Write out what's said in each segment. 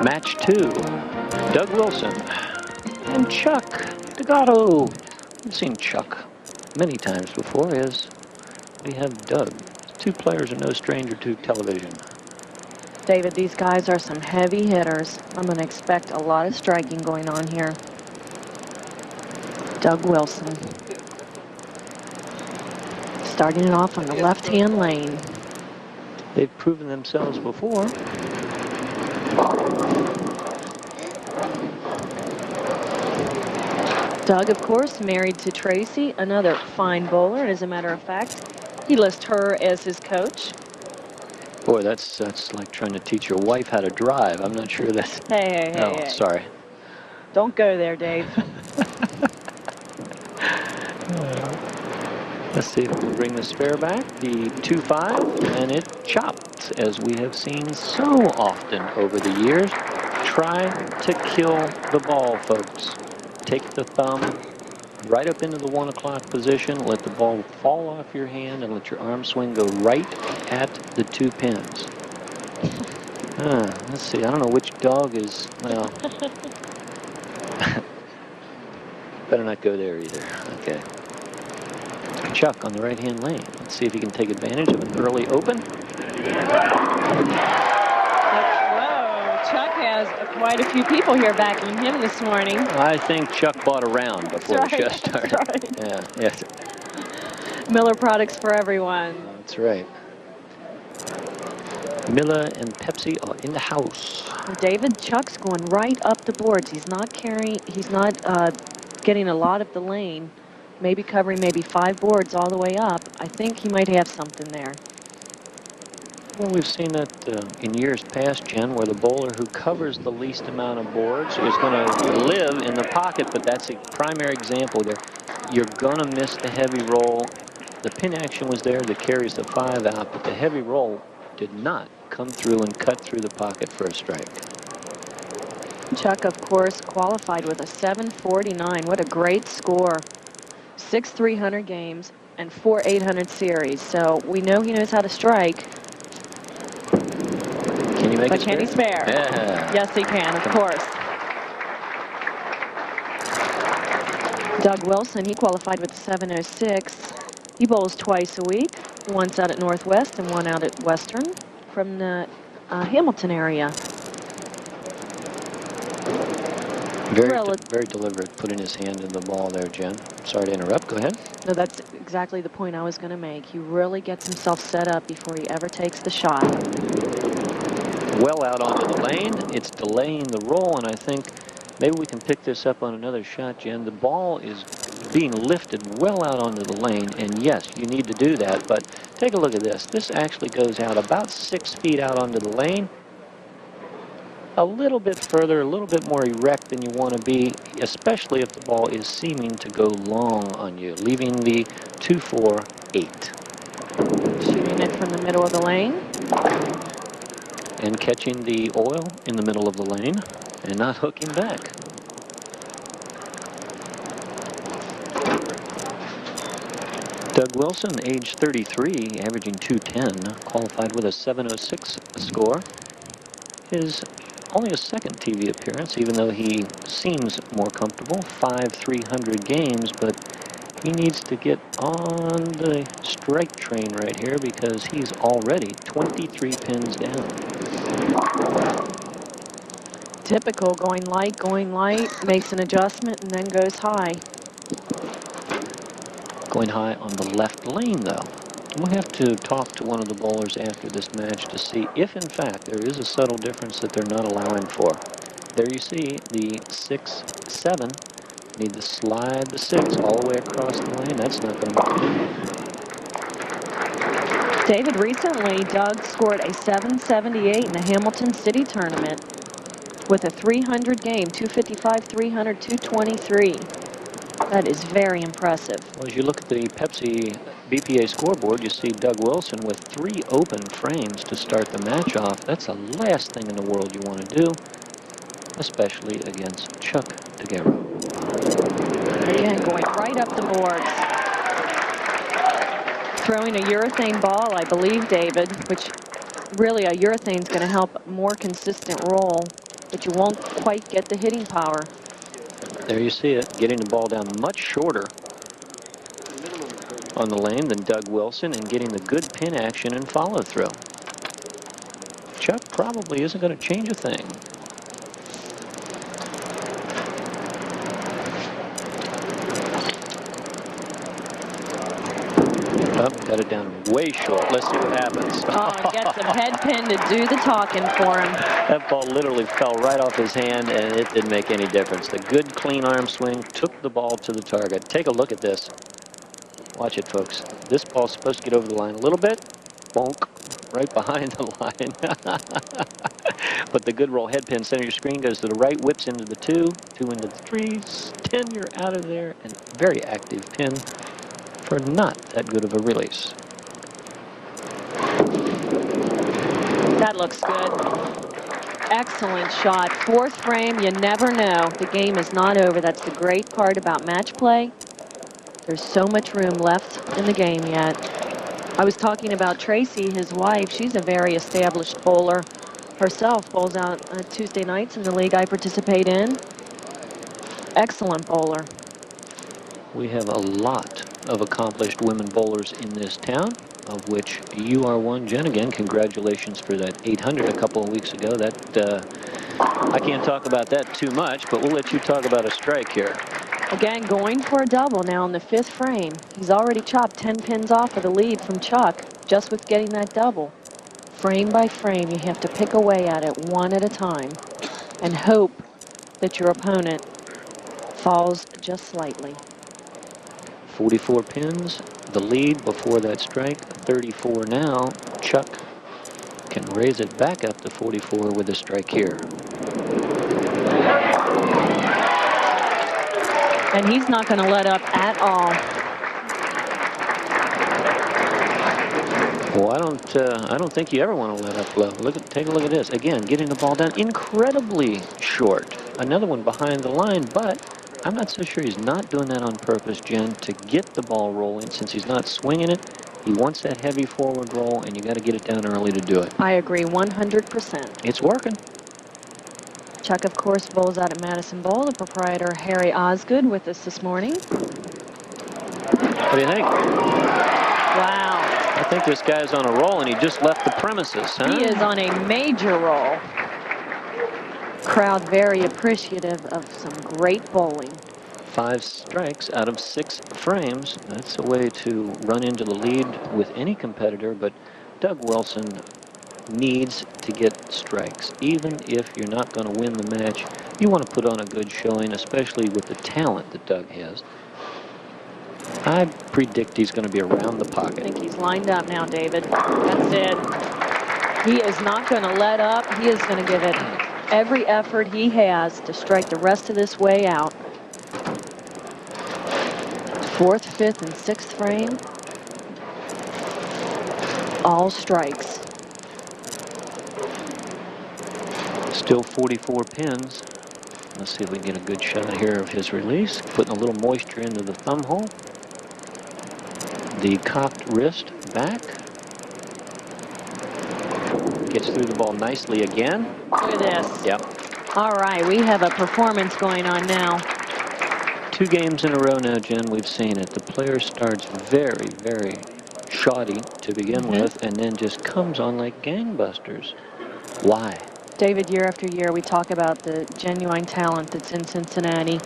Match 2, Doug Wilson and Chuck Degaro. We've seen Chuck many times before, as we have Doug. Two players are no stranger to television. David, these guys are some heavy hitters. I'm going to expect a lot of striking going on here. Doug Wilson. Starting it off on the left-hand lane. They've proven themselves before. Doug, of course, married to Tracy, another fine bowler. And as a matter of fact, he lists her as his coach. Boy, that's like trying to teach your wife how to drive. I'm not sure that's... Hey. Sorry. Don't go there, Dave. Let's see if we can bring the spare back. The 2-5, and it chopped, as we have seen so often over the years. Try to kill the ball, folks. Take the thumb right up into the 1 o'clock position. Let the ball fall off your hand and let your arm swing go right at the 2 pins. Let's see. I don't know which dog is, well... Better not go there either. Okay. Chuck on the right-hand lane. Let's see if he can take advantage of an early open. Whoa, Chuck has quite a few people here backing him this morning. I think Chuck bought a round before the show started. That's right. Yeah. Miller products for everyone. That's right. Miller and Pepsi are in the house. David, Chuck's going right up the boards. He's not getting a lot of the lane. Maybe covering maybe 5 boards all the way up. I think he might have something there. Well, we've seen that in years past, Jen, where the bowler who covers the least amount of boards is going to live in the pocket, but that's a primary example there. You're going to miss the heavy roll. The pin action was there that carries the 5 out, but the heavy roll did not come through and cut through the pocket for a strike. Chuck, of course, qualified with a 749. What a great score. 6 300 games and 4 800 series. So we know he knows how to strike. Can he make but it can he spare? Yeah. Yes, he can, of course. Doug Wilson, he qualified with a 706. He bowls twice a week, once out at Northwest and one out at Western from the Hamilton area. Very deliberate, putting his hand in the ball there, Jen. Sorry to interrupt. Go ahead. No, that's exactly the point I was going to make. He really gets himself set up before he ever takes the shot. Well out onto the lane. It's delaying the roll, and I think maybe we can pick this up on another shot, Jen. The ball is being lifted well out onto the lane, and yes, you need to do that, but take a look at this. This actually goes out about 6 feet out onto the lane. A little bit further, a little bit more erect than you want to be, especially if the ball is seeming to go long on you, leaving the 2-4-8. Shooting it from the middle of the lane. And catching the oil in the middle of the lane and not hooking back. Doug Wilson, age 33, averaging 210, qualified with a 706 score. His only a second TV appearance, even though he seems more comfortable. 5 300 games, but he needs to get on the strike train right here because he's already 23 pins down. Typical, going light, makes an adjustment, and then goes high. Going high on the left lane, though. We'll have to talk to one of the bowlers after this match to see if, in fact, there is a subtle difference that they're not allowing for. There you see the 6-7. Need to slide the 6 all the way across the lane. That's not going to work. David, recently, Doug scored a 778 in the Hamilton City Tournament with a 300 game, 255, 300, 223. That is very impressive. Well, as you look at the Pepsi BPA scoreboard, you see Doug Wilson with 3 open frames to start the match off. That's the last thing in the world you want to do, especially against Chuck Degaro. Again, going right up the boards. Throwing a urethane ball, I believe, David, which really a urethane's going to help more consistent roll. but you won't quite get the hitting power. There you see it, getting the ball down much shorter on the lane than Doug Wilson and getting the good pin action and follow through. Chuck probably isn't going to change a thing. Oh, got it down way short. Let's see what happens. Oh, gets a head pin to do the talking for him. That ball literally fell right off his hand, and it didn't make any difference. The good, clean arm swing took the ball to the target. Take a look at this. Watch it, folks. This ball's supposed to get over the line a little bit. Bonk. Right behind the line. But the good roll head pin center your screen goes to the right, whips into the 2, 2 into the 3s, 10, you're out of there, and very active pin for not that good of a release. That looks good. Excellent shot. 4th frame, you never know. The game is not over. That's the great part about match play. There's so much room left in the game yet. I was talking about Tracy, his wife. She's a very established bowler herself. Bowls out Tuesday nights in the league I participate in. Excellent bowler. We have a lot of accomplished women bowlers in this town, of which you are one, Jen. Again, congratulations for that 800 a couple of weeks ago. That I can't talk about that too much, but we'll let you talk about a strike here. Again, going for a double now in the 5th frame. He's already chopped 10 pins off of the lead from Chuck just with getting that double. Frame by frame, you have to pick away at it one at a time and hope that your opponent falls just slightly. 44 pins, the lead before that strike, 34 now. Chuck can raise it back up to 44 with a strike here. And he's not going to let up at all. Well, I don't think you ever want to let up low. Take a look at this. Again, getting the ball down incredibly short. Another one behind the line, but I'm not so sure he's not doing that on purpose, Jen, to get the ball rolling. Since he's not swinging it, he wants that heavy forward roll, and you got to get it down early to do it. I agree 100%. It's working. Chuck, of course, bowls out at Madison Bowl. The proprietor, Harry Osgood, with us this morning. What do you think? Wow. I think this guy's on a roll, and he just left the premises, huh? He is on a major roll. Crowd very appreciative of some great bowling. 5 strikes out of 6 frames. That's a way to run into the lead with any competitor, but Doug Wilson needs to get strikes. Even if you're not going to win the match, you want to put on a good showing, especially with the talent that Doug has. I predict he's going to be around the pocket. I think he's lined up now, David. That's it. He is not going to let up. He is going to give it every effort he has to strike the rest of this way out. 4th, 5th, and 6th frame. All strikes. Still 44 pins. Let's see if we can get a good shot here of his release. Putting a little moisture into the thumb hole. The cocked wrist back. Gets through the ball nicely again. Look at this. Yep. All right, we have a performance going on now. 2 games in a row now, Jen, we've seen it. The player starts very, very shoddy to begin with, and then just comes on like gangbusters. Why? David, year after year, we talk about the genuine talent that's in Cincinnati.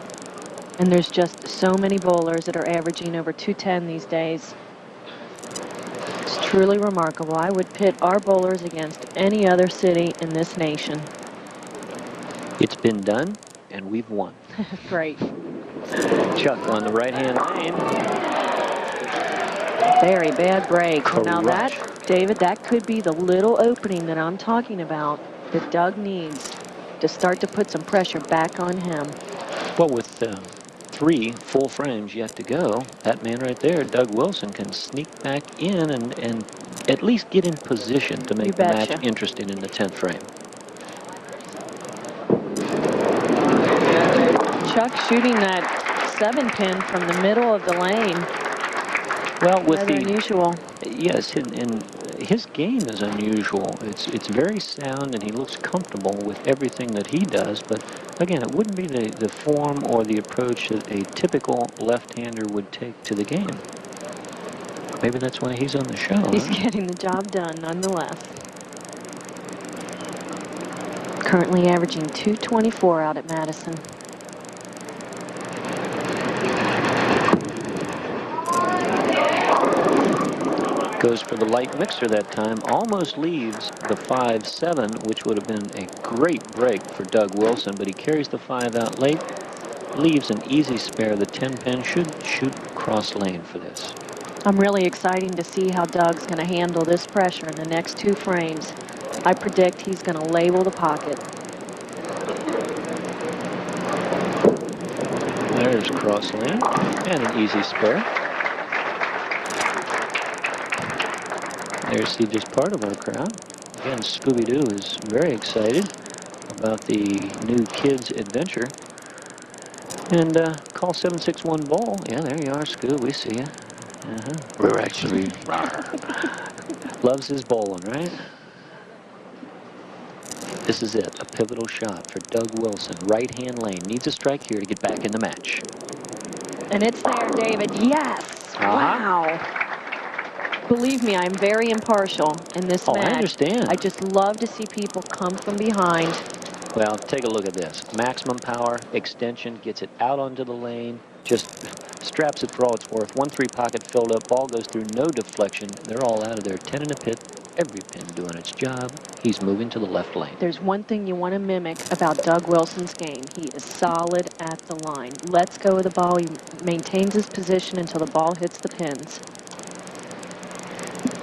And there's just so many bowlers that are averaging over 210 these days. It's truly remarkable. I would pit our bowlers against any other city in this nation. It's been done, and we've won. Great. Chuck on the right-hand lane. Very bad break. Correct. Now that, David, that could be the little opening that I'm talking about that Doug needs to start to put some pressure back on him. Well, with 3 full frames yet to go, that man right there, Doug Wilson, can sneak back in and at least get in position to make the match interesting in the 10th frame. Chuck shooting that 7-pin from the middle of the lane. Well, with rather unusual. Yes, and his game is unusual. It's very sound, and he looks comfortable with everything that he does. But again, it wouldn't be the form or the approach that a typical left-hander would take to the game. Maybe that's why he's on the show. He's getting the job done nonetheless. Currently averaging 224 out at Madison. Goes for the light mixer that time. Almost leaves the 5-7, which would have been a great break for Doug Wilson, but he carries the 5 out late. Leaves an easy spare. The 10-pin should shoot cross lane for this. I'm really excited to see how Doug's going to handle this pressure in the next 2 frames. I predict he's going to label the pocket. There's cross lane and an easy spare. There's just part of our crowd. Again, Scooby-Doo is very excited about the new kids' adventure. And call 761 ball. Yeah, there you are, Scoo. We see you. We're actually loves his bowling, right? This is it. A pivotal shot for Doug Wilson. Right-hand lane. Needs a strike here to get back in the match. And it's there, David. Yes. Wow. Believe me, I'm very impartial in this match. I understand. I just love to see people come from behind. Well, take a look at this. Maximum power, extension, gets it out onto the lane, just straps it for all it's worth. 1-3 pocket filled up, ball goes through, no deflection. They're all out of there. 10 in the pit, every pin doing its job. He's moving to the left lane. There's one thing you want to mimic about Doug Wilson's game. He is solid at the line. Lets go of the ball. He maintains his position until the ball hits the pins.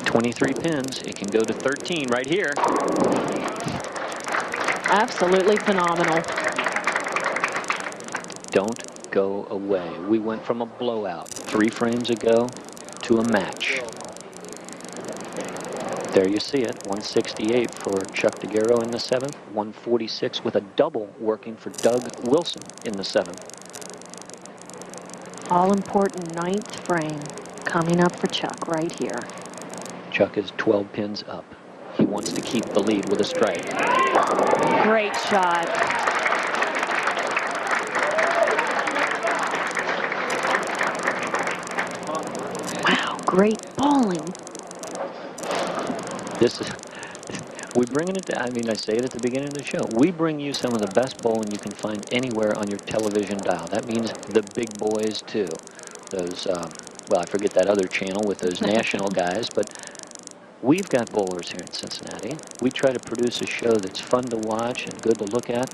23 pins. It can go to 13 right here. Absolutely phenomenal. Don't go away. We went from a blowout 3 frames ago to a match. There you see it. 168 for Chuck Degaro in the 7th. 146 with a double working for Doug Wilson in the 7th. All-important 9th frame coming up for Chuck right here. Chuck is 12 pins up. He wants to keep the lead with a strike. Great shot. Wow, great bowling. This is, we bringing it to, I mean, I say it at the beginning of the show. We bring you some of the best bowling you can find anywhere on your television dial. That means the big boys too. Those, well, I forget that other channel with those national guys, but we've got bowlers here in Cincinnati. We try to produce a show that's fun to watch and good to look at.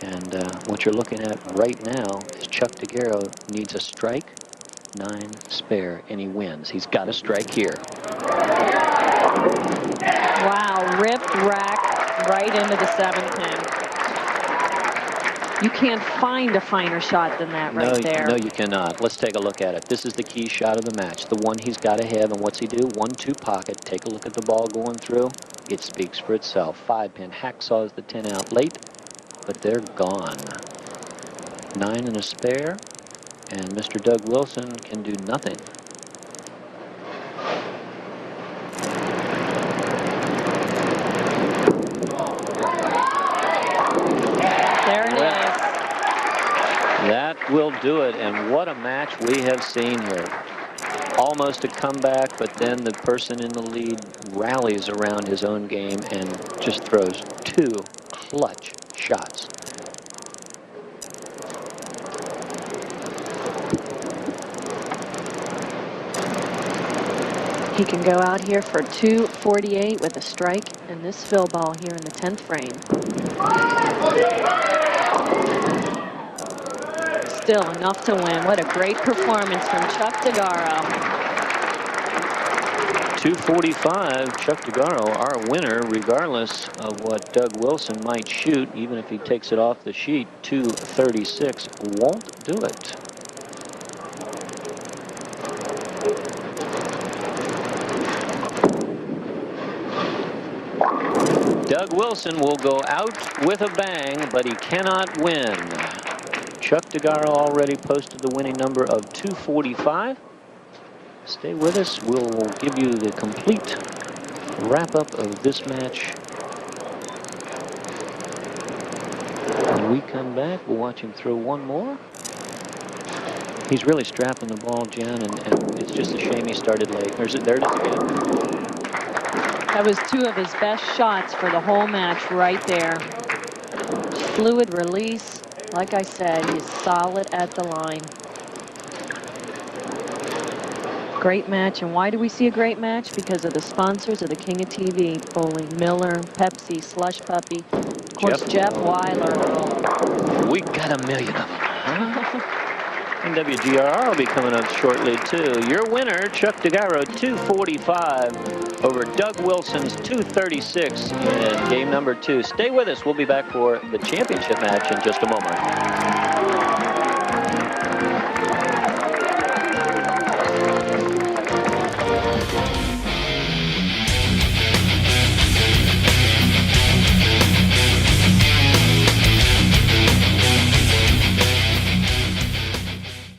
And what you're looking at right now is Chuck Degaro needs a strike, 9 spare, and he wins. He's got a strike here. Wow, ripped rack right into the 7th pin. You can't find a finer shot than that right there. No, you cannot. Let's take a look at it. This is the key shot of the match, the one he's got to have. And what's he do? 1-2 pocket. Take a look at the ball going through. It speaks for itself. 5-pin hacksaws the 10 out late, but they're gone. 9 and a spare, and Mr. Doug Wilson can do nothing. That will do it, and what a match we have seen here. Almost a comeback, but then the person in the lead rallies around his own game and just throws 2 clutch shots. He can go out here for 248 with a strike and this fill ball here in the 10th frame. Still enough to win. What a great performance from Chuck Degaro. 245, Chuck Degaro, our winner, regardless of what Doug Wilson might shoot, even if he takes it off the sheet. 236 won't do it. Doug Wilson will go out with a bang, but he cannot win. Chuck Degaro already posted the winning number of 245. Stay with us. We'll give you the complete wrap-up of this match. When we come back, we'll watch him throw one more. He's really strapping the ball, Jen, and it's just a shame he started late. There it is again. That was 2 of his best shots for the whole match right there. Fluid release. Like I said, he's solid at the line. Great match. And why do we see a great match? Because of the sponsors of the King of TV bowling. Miller, Pepsi, Slush Puppy. Of course, Jeff Weiler. We got a million of them, huh? And WGRR will be coming up shortly, too. Your winner, Chuck Degaro, 245 over Doug Wilson's 236 in game number 2. Stay with us. We'll be back for the championship match in just a moment.